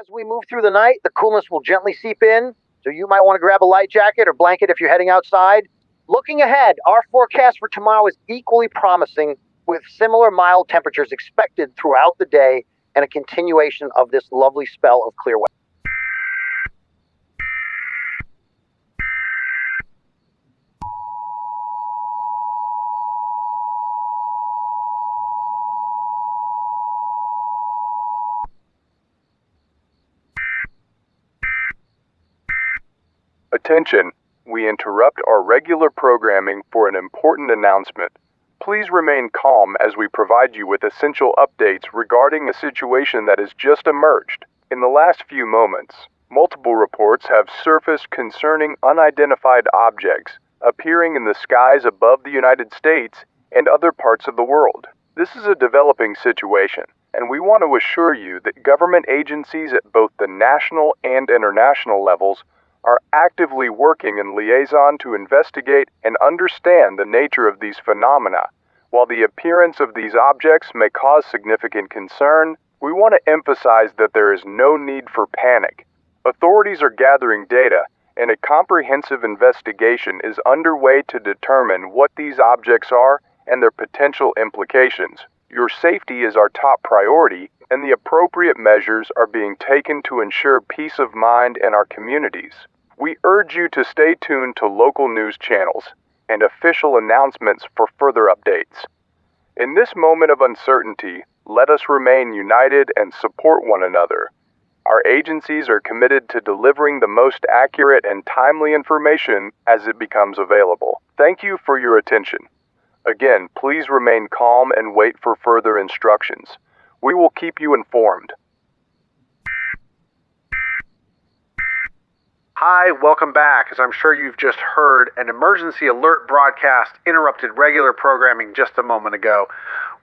As we move through the night, the coolness will gently seep in, so you might want to grab a light jacket or blanket if you're heading outside. Looking ahead, our forecast for tomorrow is equally promising, with similar mild temperatures expected throughout the day and a continuation of this lovely spell of clear weather. Attention, we interrupt our regular programming for an important announcement. Please remain calm as we provide you with essential updates regarding a situation that has just emerged. In the last few moments, multiple reports have surfaced concerning unidentified objects appearing in the skies above the United States and other parts of the world. This is a developing situation, and we want to assure you that government agencies at both the national and international levels are actively working in liaison to investigate and understand the nature of these phenomena. While the appearance of these objects may cause significant concern, we want to emphasize that there is no need for panic. Authorities are gathering data, and a comprehensive investigation is underway to determine what these objects are and their potential implications. Your safety is our top priority, and the appropriate measures are being taken to ensure peace of mind in our communities. We urge you to stay tuned to local news channels and official announcements for further updates. In this moment of uncertainty, let us remain united and support one another. Our agencies are committed to delivering the most accurate and timely information as it becomes available. Thank you for your attention. Again, please remain calm and wait for further instructions. We will keep you informed. Hi, welcome back. As I'm sure you've just heard, an emergency alert broadcast interrupted regular programming just a moment ago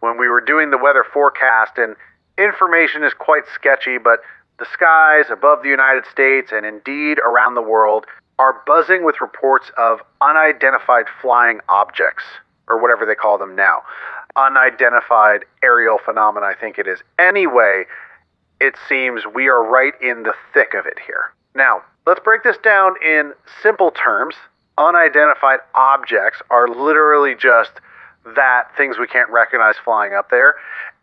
when we were doing the weather forecast, and information is quite sketchy, but the skies above the United States and indeed around the world are buzzing with reports of unidentified flying objects, or whatever they call them now. Unidentified aerial phenomena, I think it is. Anyway, it seems we are right in the thick of it here. Now, let's break this down in simple terms. Unidentified objects are literally just that, things we can't recognize flying up there.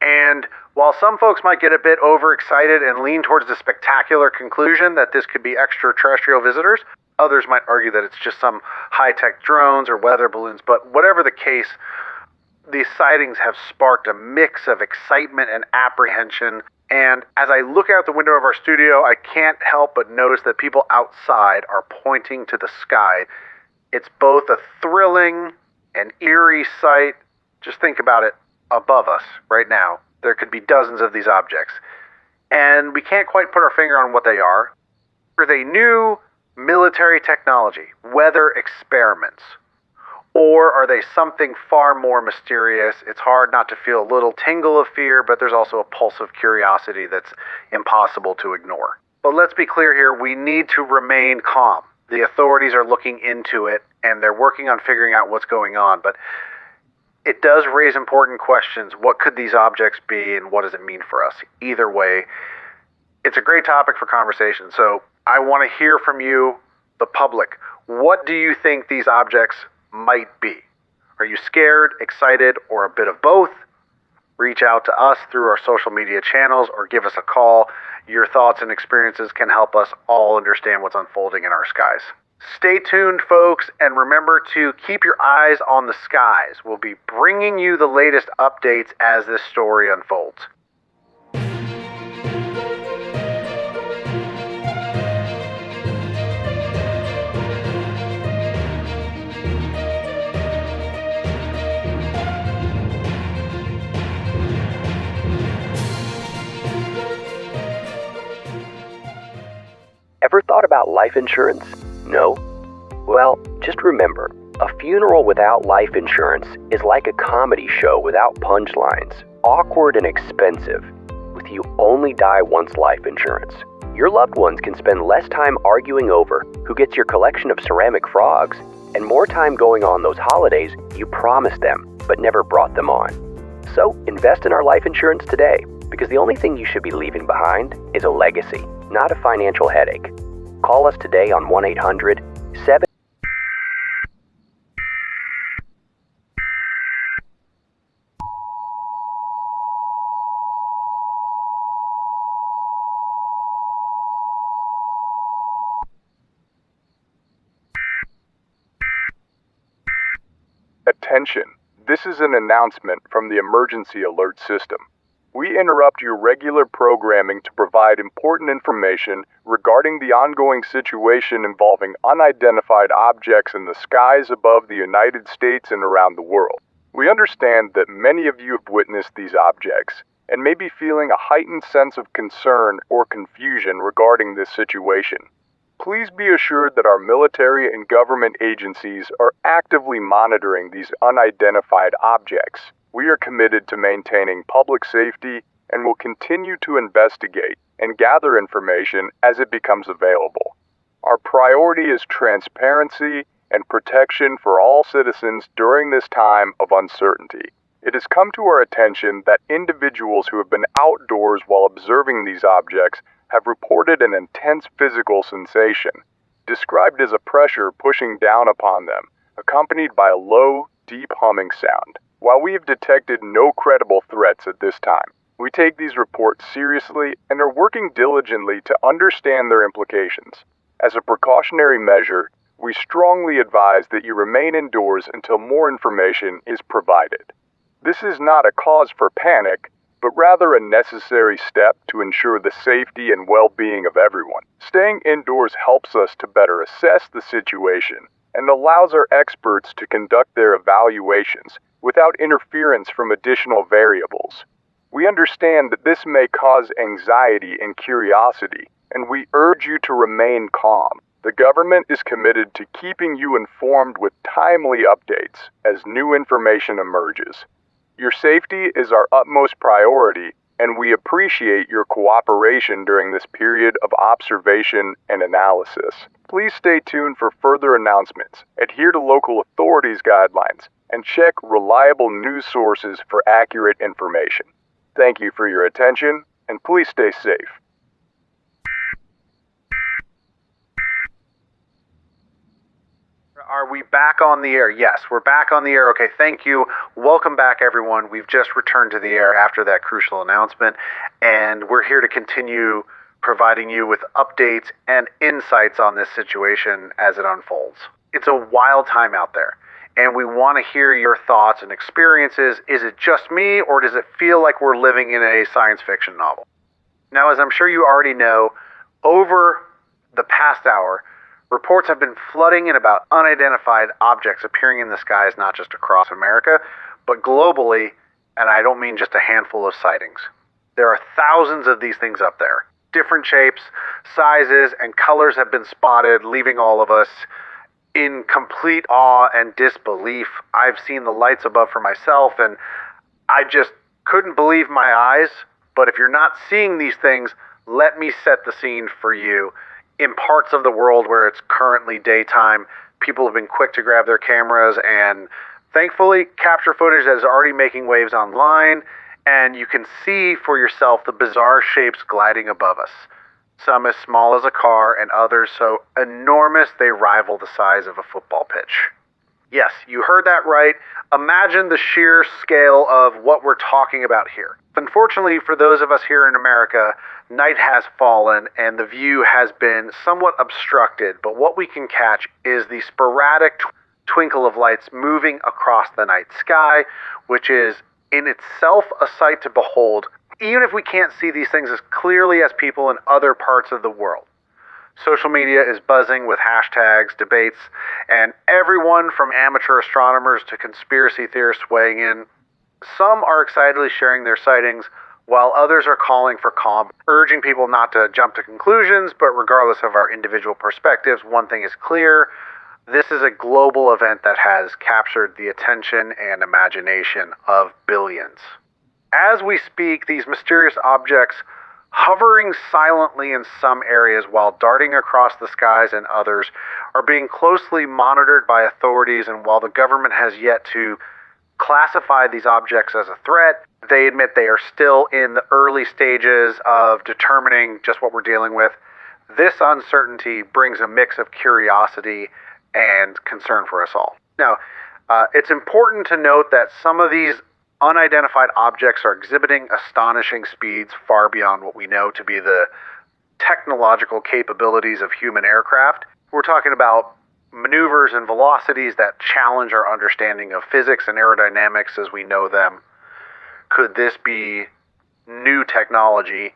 And while some folks might get a bit overexcited and lean towards the spectacular conclusion that this could be extraterrestrial visitors, others might argue that it's just some high-tech drones or weather balloons. But whatever the case, these sightings have sparked a mix of excitement and apprehension. And as I look out the window of our studio, I can't help but notice that people outside are pointing to the sky. It's both a thrilling and eerie sight. Just think about it. Above us right now, there could be dozens of these objects. And we can't quite put our finger on what they are. Are they new military technology, weather experiments? Or are they something far more mysterious? It's hard not to feel a little tingle of fear, but there's also a pulse of curiosity that's impossible to ignore. But let's be clear here, we need to remain calm. The authorities are looking into it, and they're working on figuring out what's going on, but it does raise important questions. What could these objects be, and what does it mean for us? Either way, it's a great topic for conversation, so I want to hear from you, the public. What do you think these objects might be? Are you scared, excited, or a bit of both? Reach out to us through our social media channels or give us a call. Your thoughts and experiences can help us all understand what's unfolding in our skies. Stay tuned, folks, and remember to keep your eyes on the skies. We'll be bringing you the latest updates as this story unfolds. Ever thought about life insurance? No? Well, just remember, a funeral without life insurance is like a comedy show without punchlines, awkward and expensive, with you only die once life insurance. Your loved ones can spend less time arguing over who gets your collection of ceramic frogs and more time going on those holidays you promised them but never brought them on. So invest in our life insurance today, because the only thing you should be leaving behind is a legacy. not a financial headache. Call us today on 1-800-7... Attention, this is an announcement from the emergency alert system. We interrupt your regular programming to provide important information regarding the ongoing situation involving unidentified objects in the skies above the United States and around the world. We understand that many of you have witnessed these objects and may be feeling a heightened sense of concern or confusion regarding this situation. Please be assured that our military and government agencies are actively monitoring these unidentified objects. We are committed to maintaining public safety and will continue to investigate and gather information as it becomes available. Our priority is transparency and protection for all citizens during this time of uncertainty. It has come to our attention that individuals who have been outdoors while observing these objects have reported an intense physical sensation, described as a pressure pushing down upon them, accompanied by a low, deep humming sound. While we have detected no credible threats at this time, we take these reports seriously and are working diligently to understand their implications. As a precautionary measure, we strongly advise that you remain indoors until more information is provided. This is not a cause for panic, but rather a necessary step to ensure the safety and well-being of everyone. Staying indoors helps us to better assess the situation and allows our experts to conduct their evaluations without interference from additional variables. We understand that this may cause anxiety and curiosity, and we urge you to remain calm. The government is committed to keeping you informed with timely updates as new information emerges. Your safety is our utmost priority, and we appreciate your cooperation during this period of observation and analysis. Please stay tuned for further announcements, adhere to local authorities' guidelines, and check reliable news sources for accurate information. Thank you for your attention, and please stay safe. Are we back on the air? Yes, we're back on the air. Okay, thank you. Welcome back, everyone. We've just returned to the air after that crucial announcement, and we're here to continue providing you with updates and insights on this situation as it unfolds. It's a wild time out there, and we want to hear your thoughts and experiences. Is it just me, or does it feel like we're living in a science fiction novel? Now, as I'm sure you already know, over the past hour, reports have been flooding in about unidentified objects appearing in the skies, not just across America, but globally, and I don't mean just a handful of sightings. There are thousands of these things up there. Different shapes, sizes, and colors have been spotted, leaving all of us in complete awe and disbelief. I've seen the lights above for myself, and I just couldn't believe my eyes. But if you're not seeing these things, let me set the scene for you. In parts of the world where it's currently daytime, people have been quick to grab their cameras and thankfully capture footage that is already making waves online, and you can see for yourself the bizarre shapes gliding above us. Some as small as a car and others so enormous they rival the size of a football pitch. Yes, you heard that right. Imagine the sheer scale of what we're talking about here. Unfortunately, for those of us here in America, night has fallen and the view has been somewhat obstructed, but what we can catch is the sporadic twinkle of lights moving across the night sky, which is in itself a sight to behold, even if we can't see these things as clearly as people in other parts of the world. Social media is buzzing with hashtags, debates, and everyone from amateur astronomers to conspiracy theorists weighing in. Some are excitedly sharing their sightings, while others are calling for calm, urging people not to jump to conclusions, but regardless of our individual perspectives, one thing is clear: this is a global event that has captured the attention and imagination of billions. As we speak, these mysterious objects hovering silently in some areas while darting across the skies in others are being closely monitored by authorities, and while the government has yet to classified these objects as a threat. They admit they are still in the early stages of determining just what we're dealing with. This uncertainty brings a mix of curiosity and concern for us all. Now, it's important to note that some of these unidentified objects are exhibiting astonishing speeds far beyond what we know to be the technological capabilities of human aircraft. We're talking about maneuvers and velocities that challenge our understanding of physics and aerodynamics as we know them. Could this be new technology,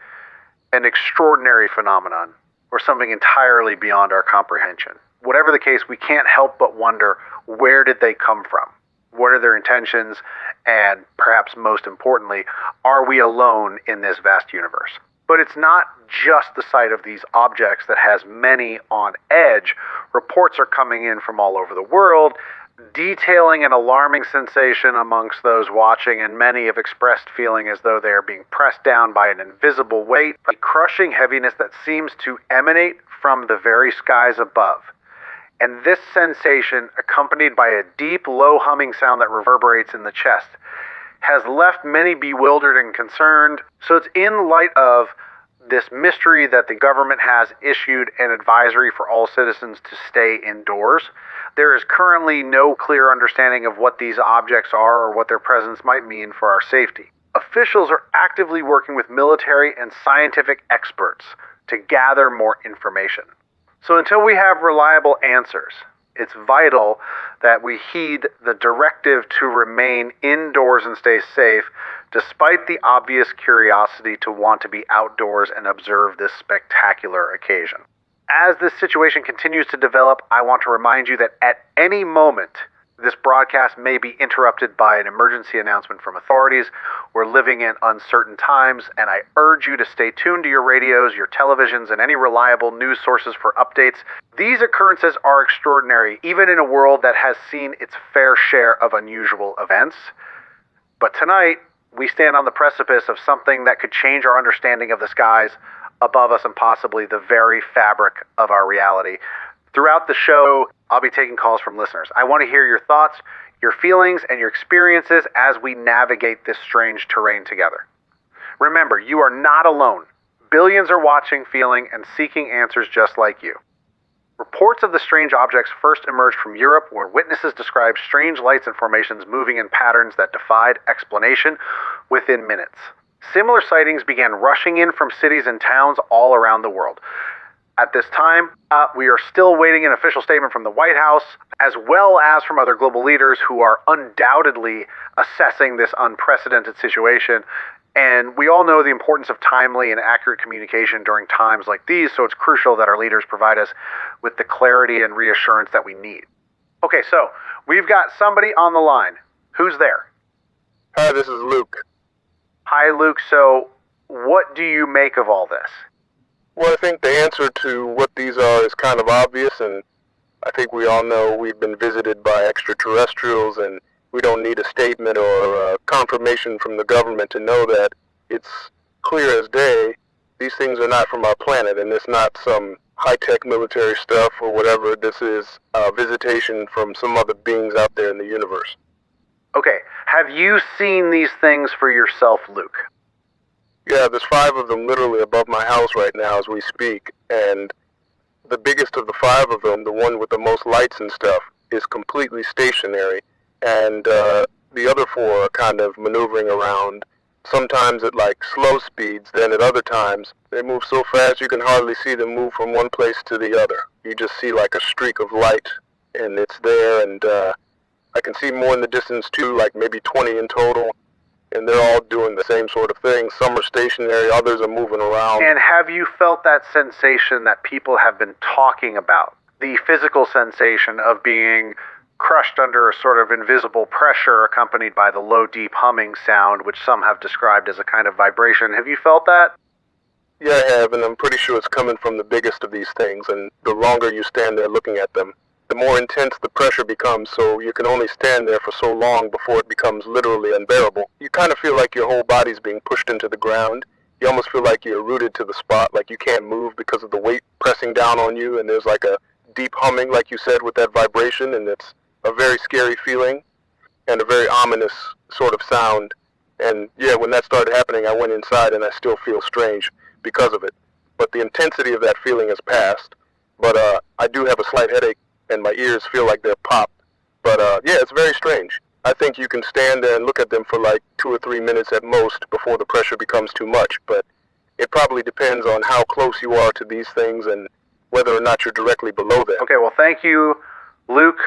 an extraordinary phenomenon, or something entirely beyond our comprehension? Whatever the case, we can't help but wonder, where did they come from? What are their intentions? And perhaps most importantly, are we alone in this vast universe? But it's not just the sight of these objects that has many on edge. Reports are coming in from all over the world, detailing an alarming sensation amongst those watching, and many have expressed feeling as though they are being pressed down by an invisible weight, a crushing heaviness that seems to emanate from the very skies above. And this sensation, accompanied by a deep, low humming sound that reverberates in the chest, has left many bewildered and concerned. So it's in light of this mystery that the government has issued an advisory for all citizens to stay indoors. There is currently no clear understanding of what these objects are or what their presence might mean for our safety. Officials are actively working with military and scientific experts to gather more information. So until we have reliable answers, it's vital that we heed the directive to remain indoors and stay safe, despite the obvious curiosity to want to be outdoors and observe this spectacular occasion. As this situation continues to develop, I want to remind you that at any moment, this broadcast may be interrupted by an emergency announcement from authorities. We're living in uncertain times, and I urge you to stay tuned to your radios, your televisions, and any reliable news sources for updates. These occurrences are extraordinary, even in a world that has seen its fair share of unusual events. But tonight, we stand on the precipice of something that could change our understanding of the skies above us and possibly the very fabric of our reality. Throughout the show, I'll be taking calls from listeners. I want to hear your thoughts, your feelings, and your experiences as we navigate this strange terrain together. Remember, you are not alone. Billions are watching, feeling, and seeking answers just like you. Reports of the strange objects first emerged from Europe, where witnesses described strange lights and formations moving in patterns that defied explanation within minutes. Similar sightings began rushing in from cities and towns all around the world. At this time, we are still waiting an official statement from the White House, as well as from other global leaders who are undoubtedly assessing this unprecedented situation. And we all know the importance of timely and accurate communication during times like these, so it's crucial that our leaders provide us with the clarity and reassurance that we need. Okay, so we've got somebody on the line. Who's there? Hi, this is Luke. Hi, Luke. So what do you make of all this? Well, I think the answer to what these are is kind of obvious, and I think we all know we've been visited by extraterrestrials, and we don't need a statement or confirmation from the government to know that. It's clear as day. These things are not from our planet, and it's not some high-tech military stuff or whatever. This is visitation from some other beings out there in the universe. Okay, have you seen these things for yourself, Luke? Yeah, there's 5 of them literally above my house right now as we speak, and the biggest of the 5 of them, the one with the most lights and stuff, is completely stationary, and the other 4 are kind of maneuvering around, sometimes at like slow speeds, then at other times they move so fast you can hardly see them move from one place to the other. You just see like a streak of light, and it's there, and I can see more in the distance too, like maybe 20 in total. And they're all doing the same sort of thing. Some are stationary, others are moving around. And have you felt that sensation that people have been talking about? The physical sensation of being crushed under a sort of invisible pressure accompanied by the low, deep humming sound, which some have described as a kind of vibration. Have you felt that? Yeah, I have, and I'm pretty sure it's coming from the biggest of these things. And the longer you stand there looking at them, the more intense the pressure becomes, so you can only stand there for so long before it becomes literally unbearable. You kind of feel like your whole body's being pushed into the ground. You almost feel like you're rooted to the spot, like you can't move because of the weight pressing down on you, and there's like a deep humming, like you said, with that vibration, and it's a very scary feeling. and a very ominous sort of sound. And yeah, when that started happening, I went inside and I still feel strange because of it. But the intensity of that feeling has passed. But I do have a slight headache and my ears feel like they're popped. But yeah, it's very strange. I think you can stand there and look at them for like 2 or 3 minutes at most before the pressure becomes too much. But it probably depends on how close you are to these things and whether or not you're directly below them. Okay, well, thank you, Luke.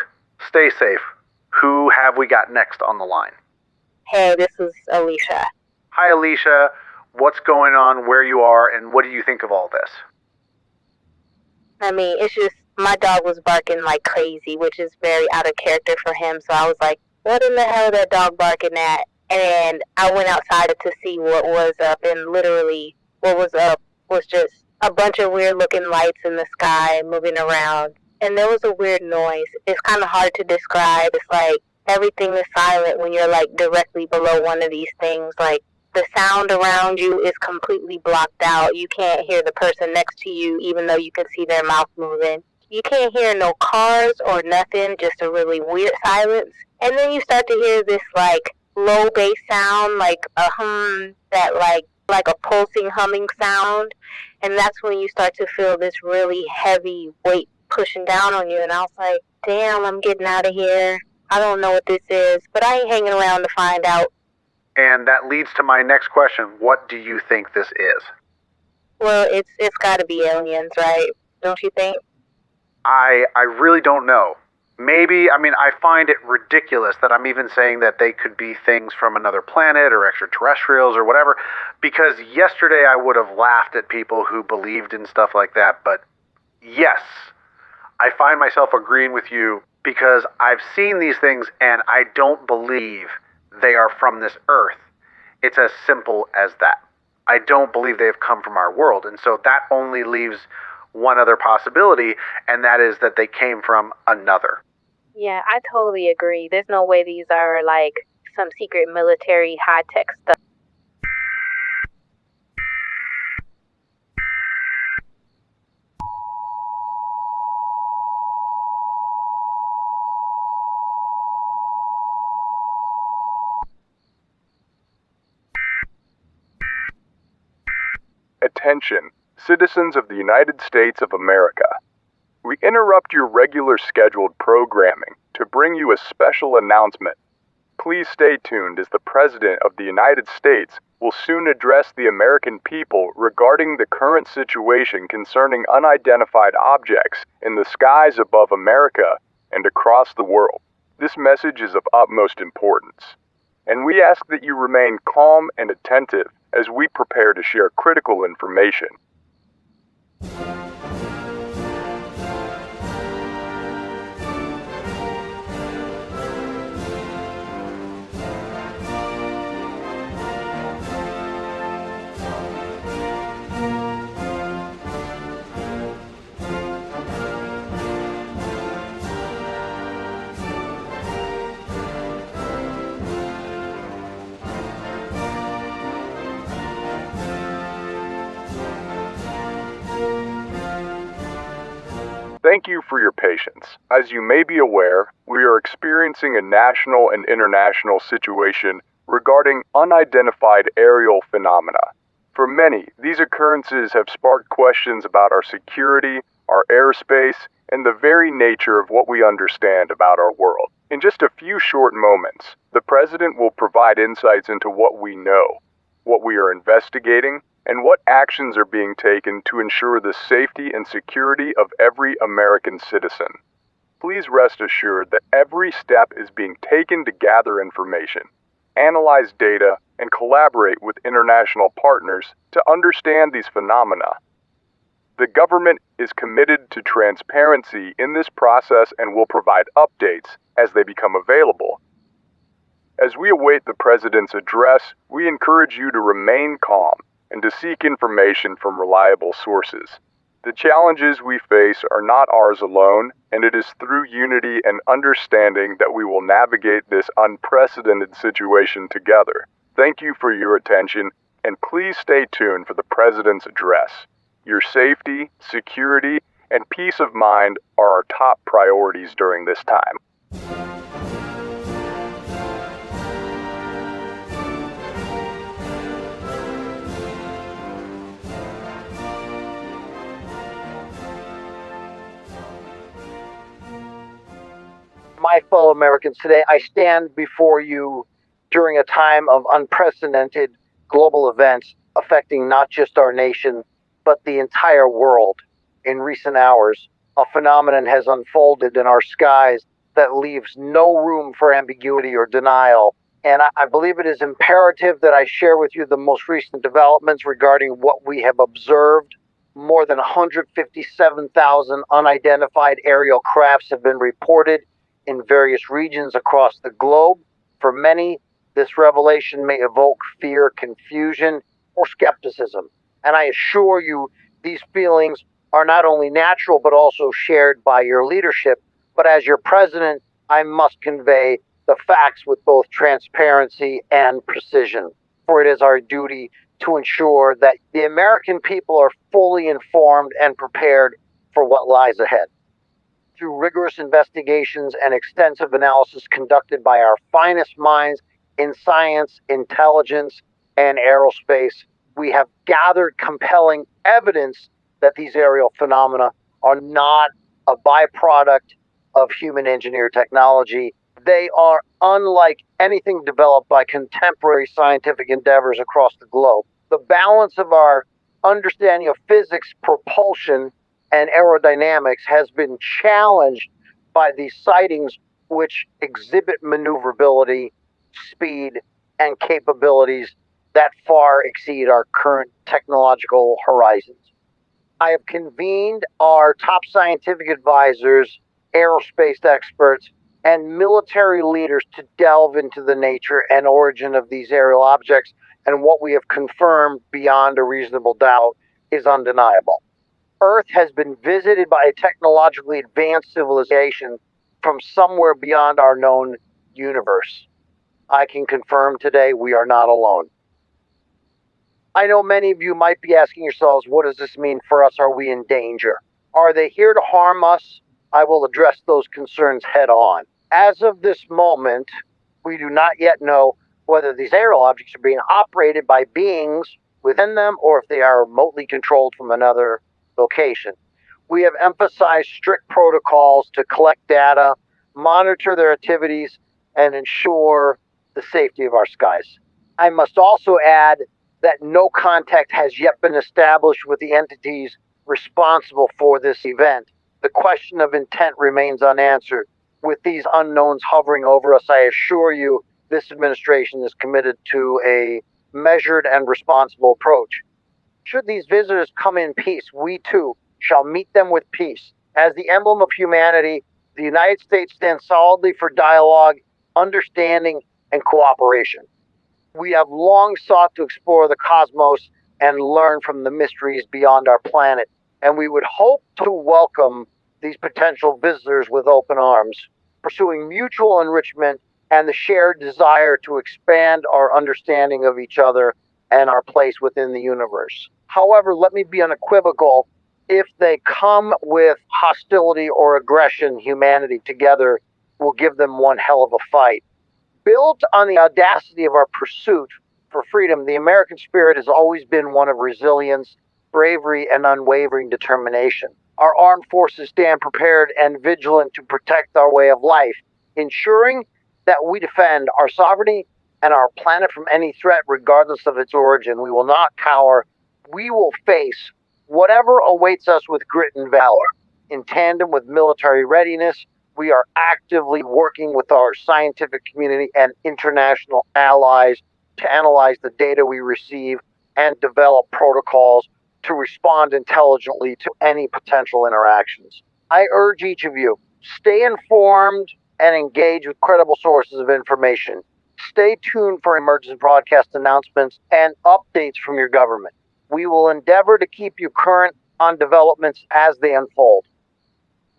Stay safe. Who have we got next on the line? Hey, this is Alicia. Hi, Alicia. What's going on, where you are, and what do you think of all this? I mean, it's just my dog was barking like crazy, which is very out of character for him. So I was like, what in the hell is that dog barking at? And I went outside to see what was up, and literally what was up was just a bunch of weird looking lights in the sky moving around. And there was a weird noise. It's kind of hard to describe. It's like everything is silent when you're like directly below one of these things. Like the sound around you is completely blocked out. You can't hear the person next to you, even though you can see their mouth moving. You can't hear no cars or nothing, just a really weird silence. And then you start to hear this like low bass sound, like a hum, that like a pulsing humming sound. And that's when you start to feel this really heavy weight pushing down on you. And I was like, damn, I'm getting out of here. I don't know what this is, but I ain't hanging around to find out. And that leads to my next question. What do you think this is? Well, it's got to be aliens, right? Don't you think? I really don't know. Maybe, I mean, I find it ridiculous that I'm even saying that they could be things from another planet or extraterrestrials or whatever, because yesterday I would have laughed at people who believed in stuff like that. But yes, I find myself agreeing with you because I've seen these things and I don't believe they are from this earth. It's as simple as that. I don't believe they have come from our world. And so that only leaves one other possibility, and that is that they came from another. Yeah, I totally agree. There's no way these are like some secret military high-tech stuff. Attention, citizens of the United States of America. We interrupt your regular scheduled programming to bring you a special announcement. Please stay tuned as the President of the United States will soon address the American people regarding the current situation concerning unidentified objects in the skies above America and across the world. This message is of utmost importance, and we ask that you remain calm and attentive as we prepare to share critical information. Thank you for your patience. As you may be aware, we are experiencing a national and international situation regarding unidentified aerial phenomena. For many, these occurrences have sparked questions about our security, our airspace, and the very nature of what we understand about our world. In just a few short moments, the President will provide insights into what we know, what we are investigating, and what actions are being taken to ensure the safety and security of every American citizen. Please rest assured that every step is being taken to gather information, analyze data, and collaborate with international partners to understand these phenomena. The government is committed to transparency in this process and will provide updates as they become available. As we await the President's address, we encourage you to remain calm and to seek information from reliable sources. The challenges we face are not ours alone, and it is through unity and understanding that we will navigate this unprecedented situation together. Thank you for your attention, and please stay tuned for the President's address. Your safety, security, and peace of mind are our top priorities during this time. My fellow Americans, today I stand before you during a time of unprecedented global events affecting not just our nation, but the entire world. In recent hours, a phenomenon has unfolded in our skies that leaves no room for ambiguity or denial. And I believe it is imperative that I share with you the most recent developments regarding what we have observed. More than 157,000 unidentified aerial crafts have been reported in various regions across the globe. For many, this revelation may evoke fear, confusion, or skepticism. And I assure you, these feelings are not only natural but also shared by your leadership. But as your president, I must convey the facts with both transparency and precision, for it is our duty to ensure that the American people are fully informed and prepared for what lies ahead. Through rigorous investigations and extensive analysis conducted by our finest minds in science, intelligence, and aerospace, we have gathered compelling evidence that these aerial phenomena are not a byproduct of human engineered technology. They are unlike anything developed by contemporary scientific endeavors across the globe. The balance of our understanding of physics, propulsion, and aerodynamics has been challenged by these sightings, which exhibit maneuverability, speed, and capabilities that far exceed our current technological horizons. I have convened our top scientific advisors, aerospace experts, and military leaders to delve into the nature and origin of these aerial objects, and what we have confirmed beyond a reasonable doubt is undeniable. Earth has been visited by a technologically advanced civilization from somewhere beyond our known universe. I can confirm today we are not alone. I know many of you might be asking yourselves, what does this mean for us? Are we in danger? Are they here to harm us? I will address those concerns head on. As of this moment, we do not yet know whether these aerial objects are being operated by beings within them or if they are remotely controlled from another location. We have emphasized strict protocols to collect data, monitor their activities, and ensure the safety of our skies. I must also add that no contact has yet been established with the entities responsible for this event. The question of intent remains unanswered. With these unknowns hovering over us, I assure you this administration is committed to a measured and responsible approach. Should these visitors come in peace, we too shall meet them with peace. As the emblem of humanity, the United States stands solidly for dialogue, understanding, and cooperation. We have long sought to explore the cosmos and learn from the mysteries beyond our planet, and we would hope to welcome these potential visitors with open arms, pursuing mutual enrichment and the shared desire to expand our understanding of each other and our place within the universe. However, let me be unequivocal. If they come with hostility or aggression, humanity together will give them one hell of a fight. Built on the audacity of our pursuit for freedom, the American spirit has always been one of resilience, bravery, and unwavering determination. Our armed forces stand prepared and vigilant to protect our way of life, ensuring that we defend our sovereignty and our planet from any threat, regardless of its origin. We will not cower. We will face whatever awaits us with grit and valor. In tandem with military readiness, we are actively working with our scientific community and international allies to analyze the data we receive and develop protocols to respond intelligently to any potential interactions. I urge each of you, stay informed and engage with credible sources of information. Stay tuned for emergency broadcast announcements and updates from your government. We will endeavor to keep you current on developments as they unfold.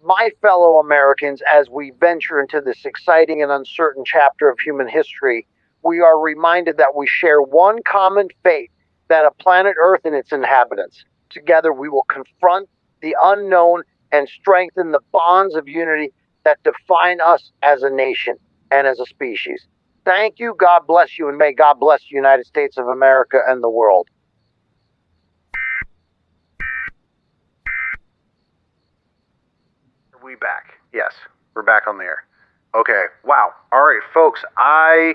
My fellow Americans, as we venture into this exciting and uncertain chapter of human history, we are reminded that we share one common fate, that of planet Earth and its inhabitants. Together we will confront the unknown and strengthen the bonds of unity that define us as a nation and as a species. Thank you, God bless you, and may God bless the United States of America and the world. Are we back? Yes, we're back on the air. Okay. Wow. All right, folks. I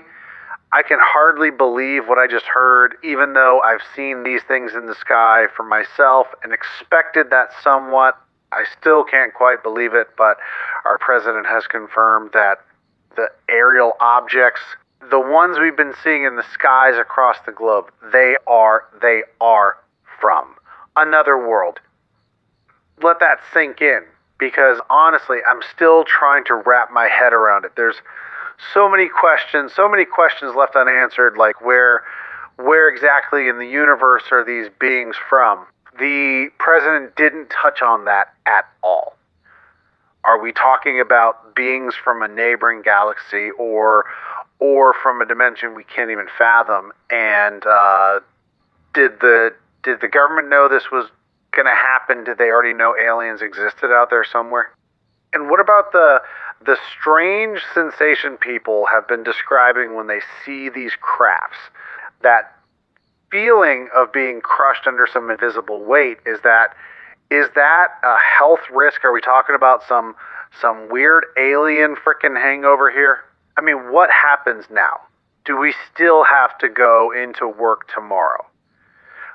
can hardly believe what I just heard, even though I've seen these things in the sky for myself and expected that somewhat. I still can't quite believe it, but our president has confirmed that the aerial objects, the ones we've been seeing in the skies across the globe, they are from another world. Let that sink in, because honestly, I'm still trying to wrap my head around it. There's so many questions left unanswered, like where exactly in the universe are these beings from? The president didn't touch on that at all. Are we talking about beings from a neighboring galaxy or from a dimension we can't even fathom? And did the government know this was going to happen? Did they already know aliens existed out there somewhere? And what about the strange sensation people have been describing when they see these crafts? That feeling of being crushed under some invisible weight, is that a health risk? Are we talking about some weird alien frickin' hangover here? I mean, what happens now? Do we still have to go into work tomorrow?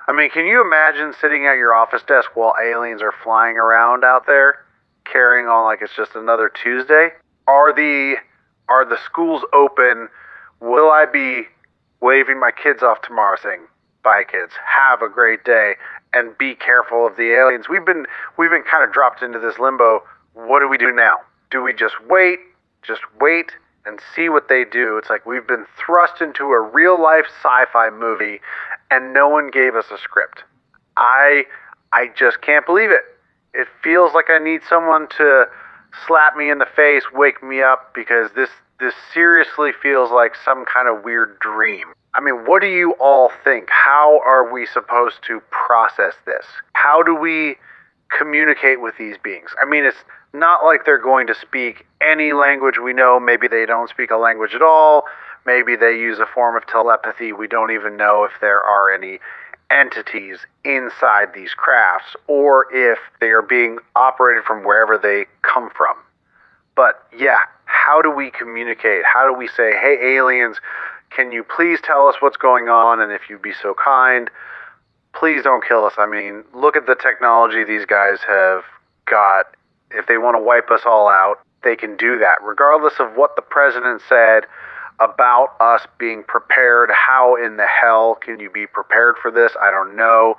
I mean, can you imagine sitting at your office desk while aliens are flying around out there, carrying on like it's just another Tuesday? Are the schools open? Will I be waving my kids off tomorrow saying, "Bye kids, have a great day, and be careful of the aliens"? We've been kind of dropped into this limbo. What do we do now? Do we just wait and see what they do? It's like we've been thrust into a real life sci-fi movie and no one gave us a script. I just can't believe it. It feels like I need someone to slap me in the face, wake me up, because this seriously feels like some kind of weird dream. I mean, what do you all think? How are we supposed to process this? How do we communicate with these beings? I mean, it's not like they're going to speak any language we know. Maybe they don't speak a language at all. Maybe they use a form of telepathy. We don't even know if there are any entities inside these crafts or if they are being operated from wherever they come from. But yeah, how do we communicate? How do we say, "Hey aliens, can you please tell us what's going on? And if you'd be so kind, please don't kill us." I mean, look at the technology these guys have got. If they want to wipe us all out, they can do that. Regardless of what the president said about us being prepared, how in the hell can you be prepared for this? I don't know.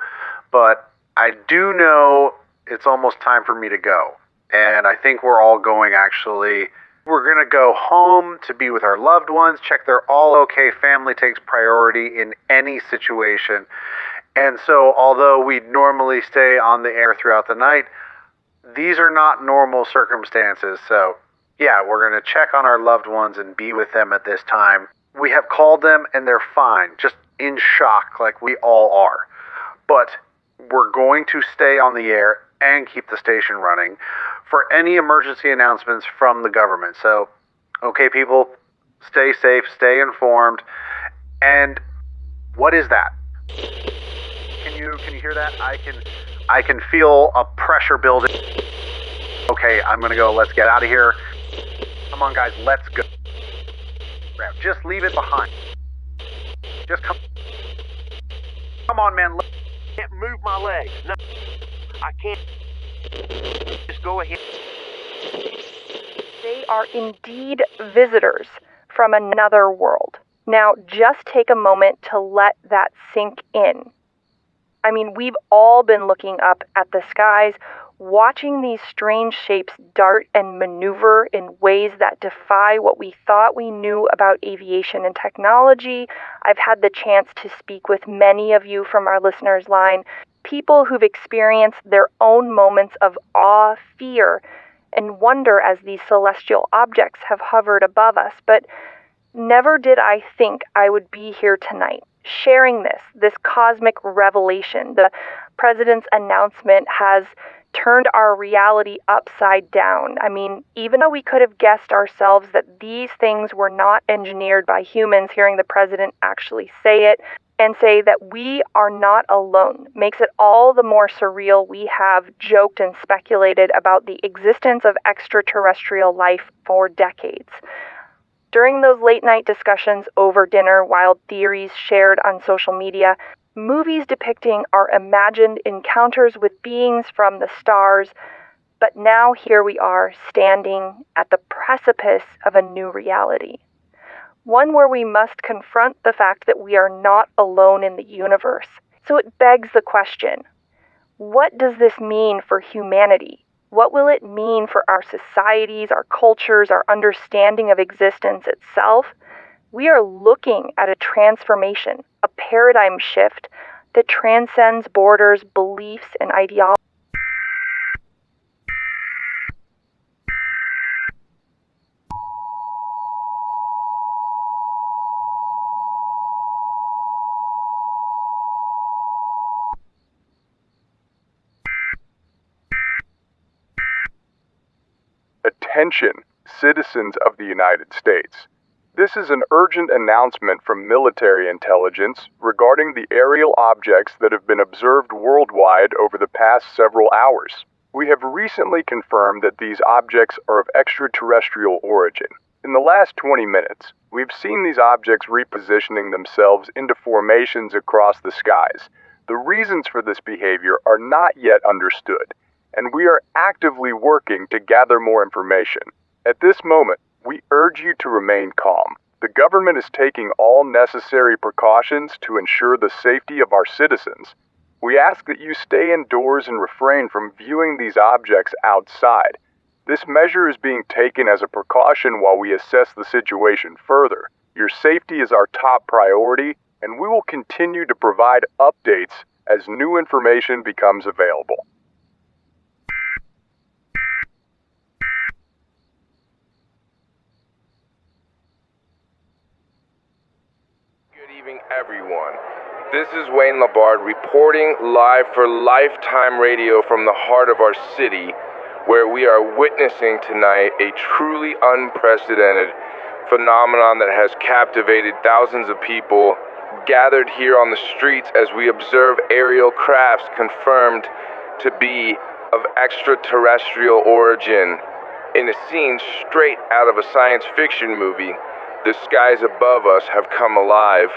But I do know it's almost time for me to go. And I think we're all going, actually. We're going to go home to be with our loved ones, check they're all okay. Family takes priority in any situation. And so, although we'd normally stay on the air throughout the night, these are not normal circumstances. So, yeah, we're going to check on our loved ones and be with them at this time. We have called them and they're fine, just in shock like we all are. But we're going to stay on the air and keep the station running for any emergency announcements from the government. So, okay, people, stay safe, stay informed. And what is that? Can you hear that? I can feel a pressure building. Okay, I'm gonna go. Let's get out of here. Come on, guys, let's go. Just leave it behind. Just come on, man. I can't move my leg. No, I can't. Just go ahead. They are indeed visitors from another world. Now, just take a moment to let that sink in. I mean, we've all been looking up at the skies, watching these strange shapes dart and maneuver in ways that defy what we thought we knew about aviation and technology. I've had the chance to speak with many of you from our listeners line, people who've experienced their own moments of awe, fear, and wonder as these celestial objects have hovered above us. But never did I think I would be here tonight, sharing this cosmic revelation. The president's announcement has turned our reality upside down. I mean, even though we could have guessed ourselves that these things were not engineered by humans, hearing the president actually say it and say that we are not alone makes it all the more surreal. We have joked and speculated about the existence of extraterrestrial life for decades. During those late-night discussions over dinner, wild theories shared on social media, movies depicting our imagined encounters with beings from the stars, but now here we are standing at the precipice of a new reality. One where we must confront the fact that we are not alone in the universe. So it begs the question, what does this mean for humanity? What will it mean for our societies, our cultures, our understanding of existence itself? We are looking at a transformation, a paradigm shift that transcends borders, beliefs, and ideologies. Attention, citizens of the United States. This is an urgent announcement from military intelligence regarding the aerial objects that have been observed worldwide over the past several hours. We have recently confirmed that these objects are of extraterrestrial origin. In the last 20 minutes, we've seen these objects repositioning themselves into formations across the skies. The reasons for this behavior are not yet understood, and we are actively working to gather more information. At this moment, we urge you to remain calm. The government is taking all necessary precautions to ensure the safety of our citizens. We ask that you stay indoors and refrain from viewing these objects outside. This measure is being taken as a precaution while we assess the situation further. Your safety is our top priority, and we will continue to provide updates as new information becomes available. Everyone. This is Wayne Labard reporting live for Lifetime Radio from the heart of our city, where we are witnessing tonight a truly unprecedented phenomenon that has captivated thousands of people gathered here on the streets as we observe aerial crafts confirmed to be of extraterrestrial origin. In a scene straight out of a science fiction movie, the skies above us have come alive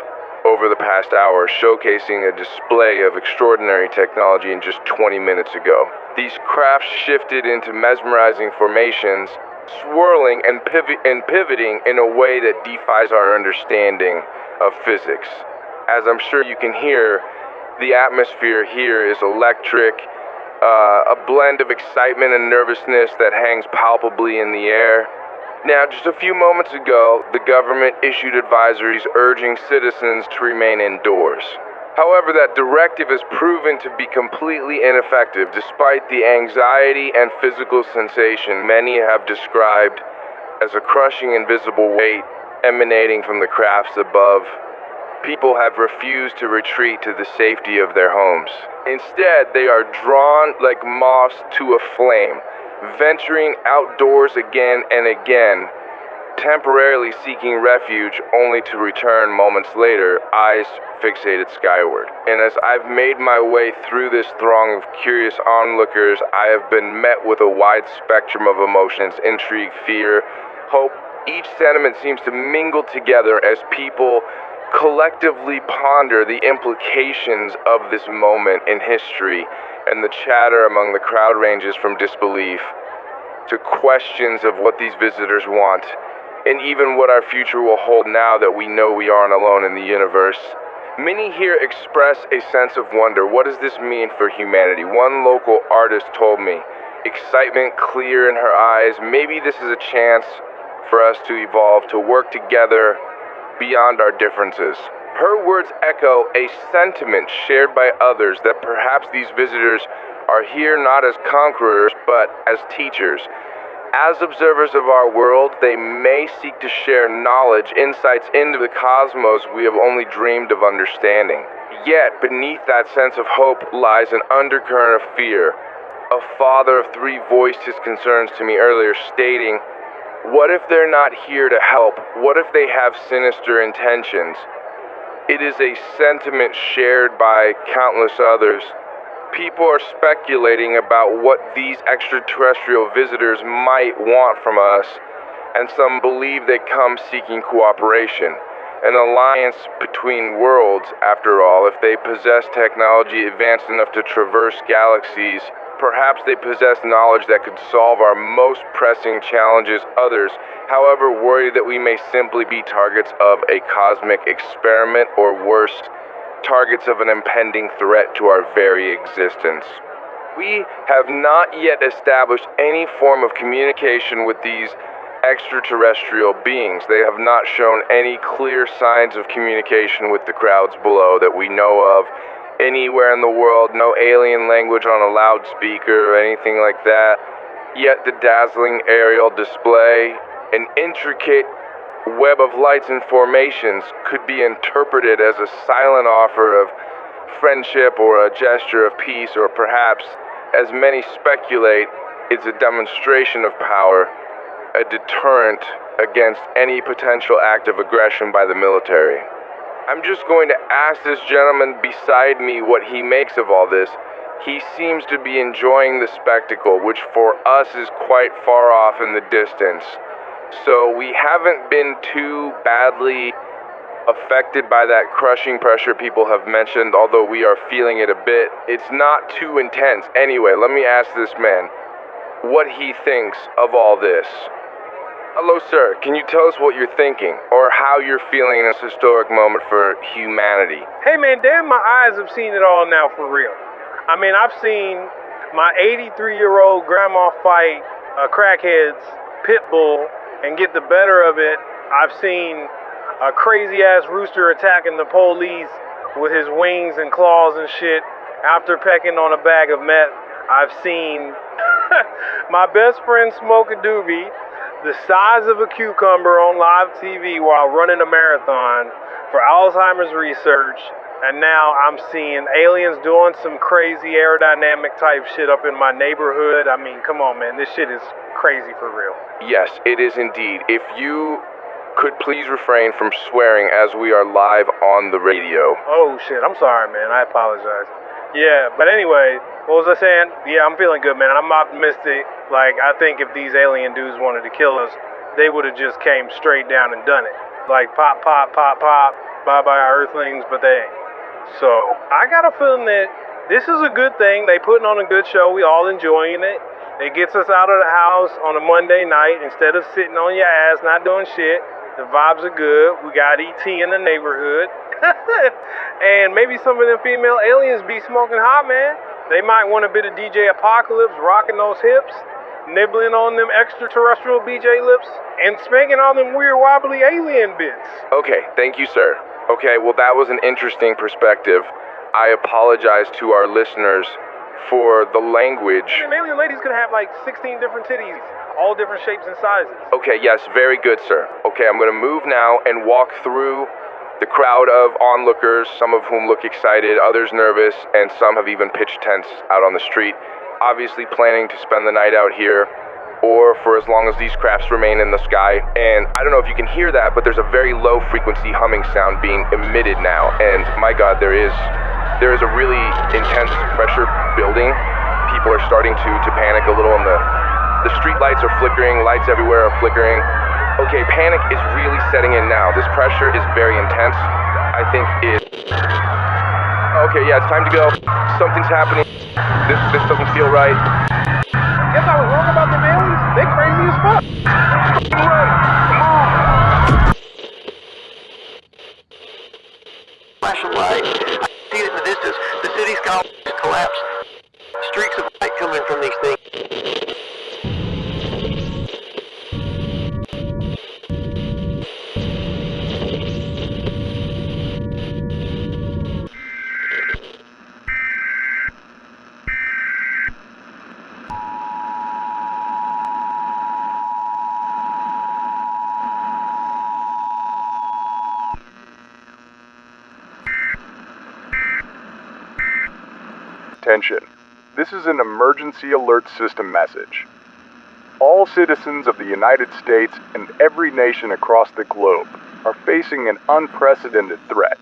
over the past hour, showcasing a display of extraordinary technology in just 20 minutes ago. These crafts shifted into mesmerizing formations, swirling and pivoting in a way that defies our understanding of physics. As I'm sure you can hear, the atmosphere here is electric, a blend of excitement and nervousness that hangs palpably in the air. Now, just a few moments ago, the government issued advisories urging citizens to remain indoors. However, that directive has proven to be completely ineffective despite the anxiety and physical sensation many have described as a crushing invisible weight emanating from the crafts above. People have refused to retreat to the safety of their homes. Instead, they are drawn like moths to a flame, venturing outdoors again and again, temporarily seeking refuge only to return moments later, eyes fixated skyward. And as I've made my way through this throng of curious onlookers, I have been met with a wide spectrum of emotions: intrigue, fear, hope. Each sentiment seems to mingle together as people collectively ponder the implications of this moment in history, and the chatter among the crowd ranges from disbelief to questions of what these visitors want, and even what our future will hold now that we know we aren't alone in the universe. Many here express a sense of wonder. What does this mean for humanity? One local artist told me, excitement clear in her eyes, maybe this is a chance for us to evolve, to work together beyond our differences. Her words echo a sentiment shared by others that perhaps these visitors are here not as conquerors, but as teachers. As observers of our world, they may seek to share knowledge, insights into the cosmos we have only dreamed of understanding. Yet, beneath that sense of hope lies an undercurrent of fear. A father of three voiced his concerns to me earlier, stating, "What if they're not here to help? What if they have sinister intentions? It is a sentiment shared by countless others. People are speculating about what these extraterrestrial visitors might want from us, and some believe they come seeking cooperation. An alliance between worlds, after all. If they possess technology advanced enough to traverse galaxies, perhaps they possess knowledge that could solve our most pressing challenges. Others, however, worry that we may simply be targets of a cosmic experiment, or worse, targets of an impending threat to our very existence. We have not yet established any form of communication with these extraterrestrial beings. They have not shown any clear signs of communication with the crowds below that we know of anywhere in the world. No alien language on a loudspeaker or anything like that. Yet the dazzling aerial display, an intricate web of lights and formations, could be interpreted as a silent offer of friendship or a gesture of peace, or perhaps, as many speculate, it's a demonstration of power, a deterrent against any potential act of aggression by the military. I'm just going to ask this gentleman beside me what he makes of all this. He seems to be enjoying the spectacle, which for us is quite far off in the distance. So we haven't been too badly affected by that crushing pressure people have mentioned, although we are feeling it a bit. It's not too intense. Anyway, let me ask this man what he thinks of all this. Hello, sir. Can you tell us what you're thinking, or how you're feeling in this historic moment for humanity? Hey, man, damn, my eyes have seen it all now for real. I mean, I've seen my 83-year-old grandma fight a crackhead's pit bull and get the better of it. I've seen a crazy-ass rooster attacking the police with his wings and claws and shit after pecking on a bag of meth. I've seen my best friend smoke a doobie the size of a cucumber on live TV while running a marathon for Alzheimer's research, and now I'm seeing aliens doing some crazy aerodynamic type shit up in my neighborhood. I mean, come on, man, this shit is crazy for real. Yes, it is indeed. If you could please refrain from swearing as we are live on the radio. Oh shit, I'm sorry, man, I apologize. Yeah, but anyway, what was I saying? Yeah, I'm feeling good, man. I'm optimistic. Like, I think if these alien dudes wanted to kill us, they would have just came straight down and done it. Like, pop, pop, pop, pop, bye-bye, Earthlings, but they ain't. So, I got a feeling that this is a good thing. They putting on a good show. We all enjoying it. It gets us out of the house on a Monday night instead of sitting on your ass, not doing shit. The vibes are good. We got ET in the neighborhood. And maybe some of them female aliens be smoking hot, man. They might want a bit of DJ Apocalypse rocking those hips, nibbling on them extraterrestrial BJ lips, and spanking all them weird wobbly alien bits. Okay, thank you, sir. Okay, well, that was an interesting perspective. I apologize to our listeners for the language. I mean, alien ladies could have like 16 different titties, all different shapes and sizes. Okay, yes, very good, sir. Okay, I'm going to move now and walk through the crowd of onlookers, some of whom look excited, others nervous, and some have even pitched tents out on the street, obviously planning to spend the night out here, or for as long as these crafts remain in the sky. And I don't know if you can hear that, but there's a very low frequency humming sound being emitted now, and my God, there is a really intense pressure building. People are starting to panic a little, and the street lights are flickering, lights everywhere are flickering. Okay, panic is really setting in now. This pressure is very intense. I think it... Okay, yeah, it's time to go. Something's happening. This doesn't feel right. Guess I was wrong about them aliens. They crazy as fuck. Flashing light. I see it in the distance. The city's collapsed. Streaks of light coming from these things. Attention. This is an emergency alert system message. All citizens of the United States and every nation across the globe are facing an unprecedented threat.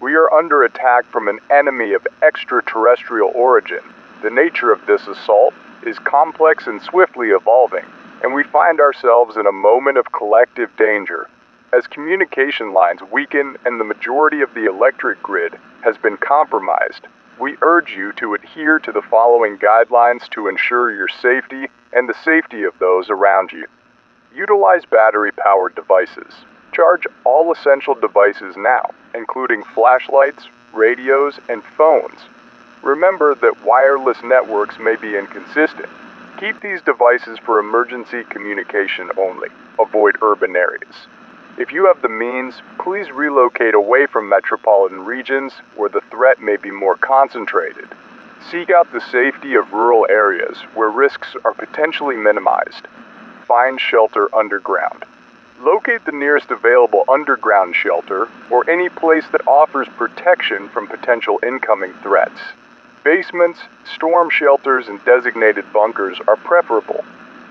We are under attack from an enemy of extraterrestrial origin. The nature of this assault is complex and swiftly evolving, and we find ourselves in a moment of collective danger. As communication lines weaken and the majority of the electric grid has been compromised, we urge you to adhere to the following guidelines to ensure your safety and the safety of those around you. Utilize battery-powered devices. Charge all essential devices now, including flashlights, radios, and phones. Remember that wireless networks may be inconsistent. Keep these devices for emergency communication only. Avoid urban areas. If you have the means, please relocate away from metropolitan regions where the threat may be more concentrated. Seek out the safety of rural areas where risks are potentially minimized. Find shelter underground. Locate the nearest available underground shelter or any place that offers protection from potential incoming threats. Basements, storm shelters, and designated bunkers are preferable.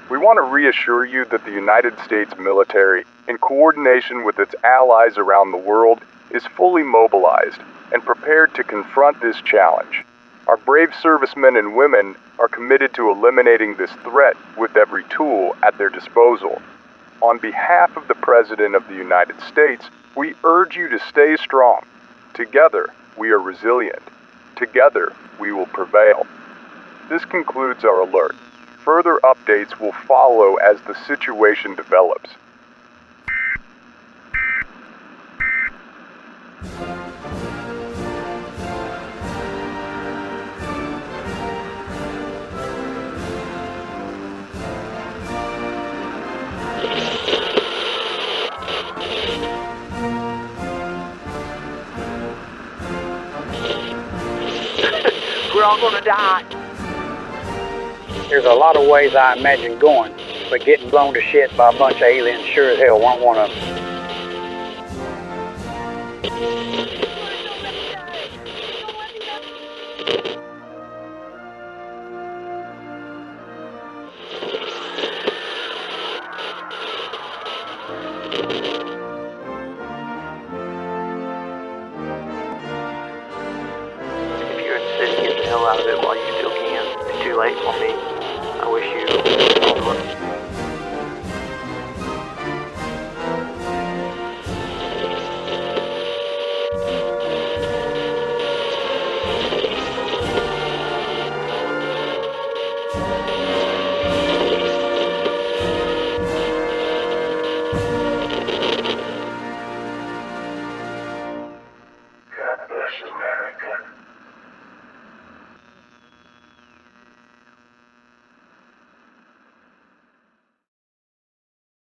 We want to reassure you that the United States military, in coordination with its allies around the world, is fully mobilized and prepared to confront this challenge. Our brave servicemen and women are committed to eliminating this threat with every tool at their disposal. On behalf of the President of the United States, we urge you to stay strong. Together, we are resilient. Together, we will prevail. This concludes our alert. Further updates will follow as the situation develops. We're all gonna die. There's a lot of ways I imagine going, but getting blown to shit by a bunch of aliens sure as hell weren't one of them.